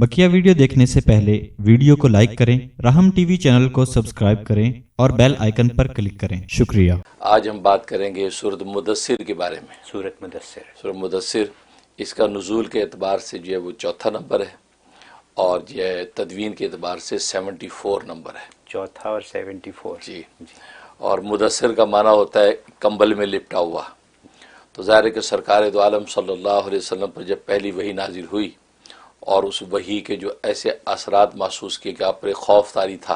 बकिया video देखने से पहले वीडियो को लाइक करें, राहम टीवी चैनल को सब्सक्राइब करें और बेल आइकन पर क्लिक करें। शुक्रिया। आज हम बात करेंगे सूरत मुदस्सिर के बारे में। सूरत मुदस्सिर इसका नुज़ूल के एतबार से जो है वो चौथा नंबर है और जो है तदवीन के एतबार से 74 नंबर है। चौथा और 74 जी। और मुदस्सिर का माना होता है कंबल में लिपटा हुआ। तो ज़ाहिर है कि सरकार दो आलम सल्लल्लाहु अलैहि वसल्लम पर जब पहली वही नाजिल हुई और उस वही के जो ऐसे असरात महसूस किए कि आप पर खौफ तारी था,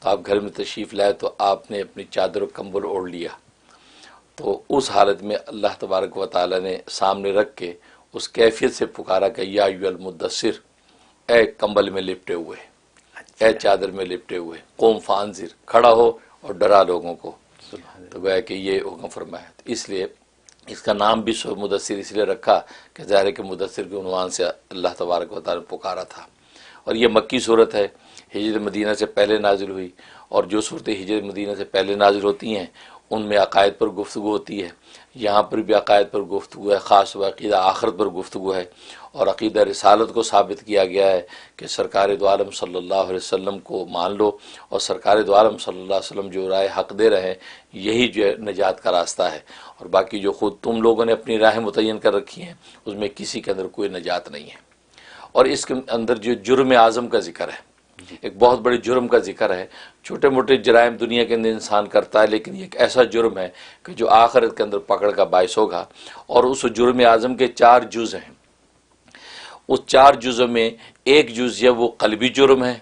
तो आप घर में तशरीफ़ लाए तो आपने अपनी चादर और कंबल ओढ़ लिया। तो उस हालत में अल्लाह तबारक व तआला ने सामने रख के उस कैफियत से पुकारा कि या अय्युहल मुद्दस्सिर, ए कंबल में लिपटे हुए, ए चादर में लिपटे हुए, कौम फांजिर, खड़ा हो और डरा लोगों को। तो गोया कि ये हुक्म फरमाया। तो इसलिए इसका नाम भी सूरत मुदस्सिर इसलिए रखा कि ज़ाहिर है कि मुदस्सिर के उन्वान से अल्लाह तबारक व तआला ने पुकारा था। और ये मक्की सूरत है, हिजरत मदीना से पहले नाजिल हुई। और जो सूरतें हिजरत मदीना से पहले नाजिल होती हैं उनमें अकायद पर गुफ्तगू होती है। यहाँ पर भी अकायद पर गुफ्तगू है, ख़ास व अक़ीदा आखिरत पर गुफ्तगू है। और अक़ीदा रिसालत को साबित किया गया है कि सरकार दो आलम सल्लल्लाहु अलैहि वसल्लम को मान लो और सरकार दो आलम सल्लल्लाहु अलैहि वसल्लम जो राय हक़ दे रहे हैं यही जो है निजात का रास्ता है। और बाकी जो ख़ुद तुम लोगों ने अपनी राहें मुतय्यन कर रखी हैं उसमें किसी के अंदर कोई निजात नहीं है। और इसके अंदर जो जुर्म आज़म का जिक्र है, एक बहुत बड़े जुर्म का जिक्र है। छोटे मोटे जराइम दुनिया के अंदर इंसान करता है, लेकिन ये एक ऐसा जुर्म है कि जो आखिरत के अंदर पकड़ का बायस होगा। और उस जुर्म आज़म के 4 जुज़ हैं। उस 4 जुज़ों में एक जुज़ जो है वो क़ल्बी जुर्म है,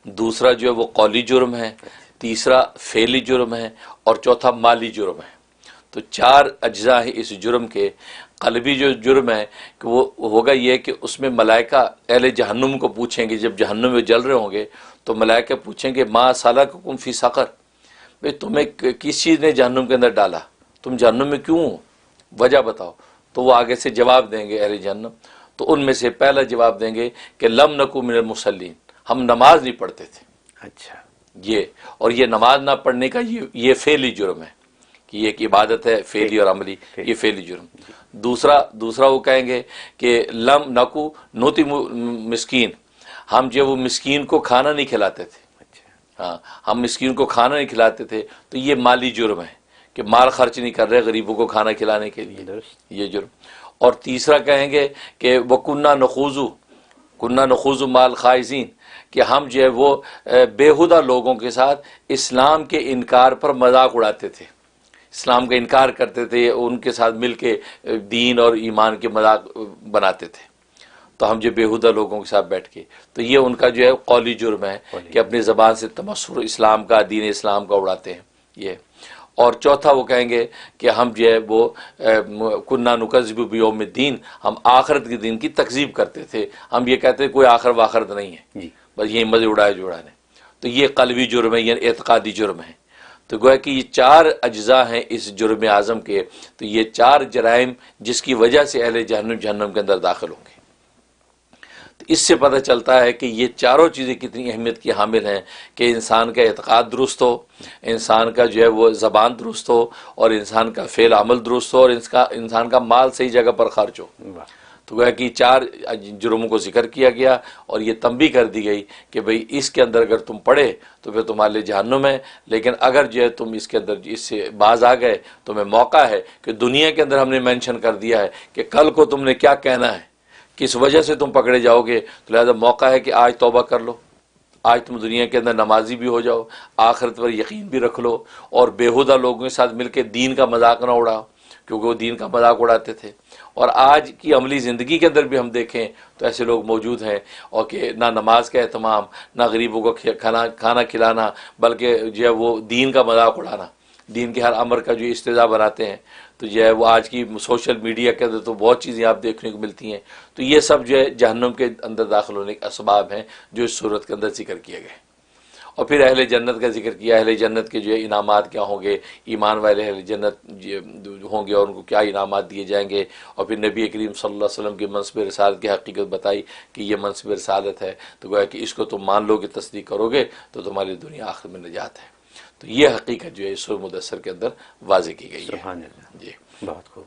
दूसरा जो है वो कौली जुर्म है, तीसरा फ़ेली जुर्म है और चौथा माली जुर्म है। तो 4 अज्जा है इस जुर्म के। क़ल्बी जो जुर्म है कि वो होगा ये कि उसमें मलाइका अहले जहन्नुम को पूछेंगे, जब जहन्नुम में जल रहे होंगे तो मलाइका पूछेंगे मा सलककुम फ़ी सक़र, भाई तुम्हें किस चीज़ ने जहन्नुम के अंदर डाला, तुम जहन्नुम में क्यों हो, वजह बताओ। तो वो आगे से जवाब देंगे अहले जहन्नुम। तो उनमें से पहला जवाब देंगे कि लम नकू मिनल मुसल्लीन, हम नमाज नहीं पढ़ते थे। अच्छा, ये और ये नमाज ना पढ़ने का ये फ़ेली जुर्म है कि ये एक इबादत है फ़ेली और अमली, ये फ़ेली जुर्म। दूसरा वो कहेंगे कि लम नकू नोती मिस्कीन, हम जो वो मिस्कीन को खाना नहीं खिलाते थे। हाँ, हम मिस्कीन को खाना नहीं खिलाते थे। तो ये माली जुर्म है कि माल खर्च नहीं कर रहे गरीबों को खाना खिलाने के लिए, ये जुर्म। और तीसरा कहेंगे कि वकुन्ना नखूज़ु माल खाइज़ीन, कि हम जो है वो बेहुदा लोगों के साथ इस्लाम के इनकार पर मजाक उड़ाते थे, इस्लाम का इनकार करते थे, उनके साथ मिल के दीन और ईमान के मजाक बनाते थे। तो हम जो बेहुदा लोगों के साथ बैठ के, तो ये उनका जो है कौली जुर्म है कि अपनी ज़बान से तमस्सुर इस्लाम का, दीन इस्लाम का उड़ाते हैं ये। और चौथा वो कहेंगे कि हम जो है वो कुन्ना नुकज़्ज़िबु बियौमिद्दीन, हम आखिरत के दिन की तकज़ीब करते थे। हम ये कहते थे कोई आखिरत नहीं है, बस यही मज़े उड़ाए जुड़ाने। तो ये क़ल्बी जुर्म है, ये एतक़ादी जुर्म है। तो गोया कि ये 4 अज्जा हैं इस जुर्म आज़म के। तो ये 4 जराइम जिसकी वजह से अहले जहन्नुम के अंदर दाखिल होंगे। तो इससे पता चलता है कि ये चारों चीज़ें कितनी अहमियत की हामिल हैं कि इंसान का एतक़ाद दुरुस्त हो, इंसान का जो है वो ज़बान दुरुस्त हो और इंसान का फ़ेल अमल दुरुस्त हो और इंसान का माल सही जगह पर खर्च हो। तो गोया कि 4 जुर्मों को जिक्र किया गया और ये तंबीह कर दी गई कि भाई इसके अंदर अगर तुम पढ़े तो फिर तुम्हारे लिए जहन्नुम है, लेकिन अगर जो है तुम इसके अंदर इससे बाज आ गए तुम्हें मौका है कि दुनिया के अंदर हमने मेंशन कर दिया है कि कल को तुमने क्या कहना है, किस वजह से तुम पकड़े जाओगे। तो लिहाजा मौका है कि आज तौबा कर लो, आज तुम दुनिया के अंदर नमाजी भी हो जाओ, आखिरत पर यकीन भी रख लो और बेहुदा लोगों के साथ मिलकर दीन का मजाक ना उड़ाओ, क्योंकि वो दीन का मजाक उड़ाते थे। और आज की अमली ज़िंदगी के अंदर भी हम देखें तो ऐसे लोग मौजूद हैं और कि ना नमाज का एहतमाम, ना गरीबों को खाना खिलाना, बल्कि जो है वो दीन का मजाक उड़ाना, दीन के हर अमर का जो इस्तेज़ा बनाते हैं। तो जो है वो आज की सोशल मीडिया के अंदर तो बहुत चीज़ें आप देखने को मिलती हैं। तो ये सब जो है जहन्नुम के अंदर दाखिल होने के असबाब हैं जो इस सूरत के अंदर जिक्र किए गए। और फिर अहले जन्नत का जिक्र किया, अहले जन्नत के जो है इनामात क्या होंगे, ईमान वाले अहले जन्नत होंगे और उनको क्या इनामात दिए जाएंगे। और फिर नबी करीम सल्लल्लाहु अलैहि वसल्लम की मनसब रिसालत की हकीकत बताई कि ये मनसब रिसालत है। तो गोया कि इसको तुम मान लोगे, तस्दीक करोगे तो तुम्हारी दुनिया आखिर में निजात है। तो ये हकीकत जो है सूरह मुदस्सिर के अंदर वाज़ेह की गई है। सुभान अल्लाह। जी, बहुत खूब।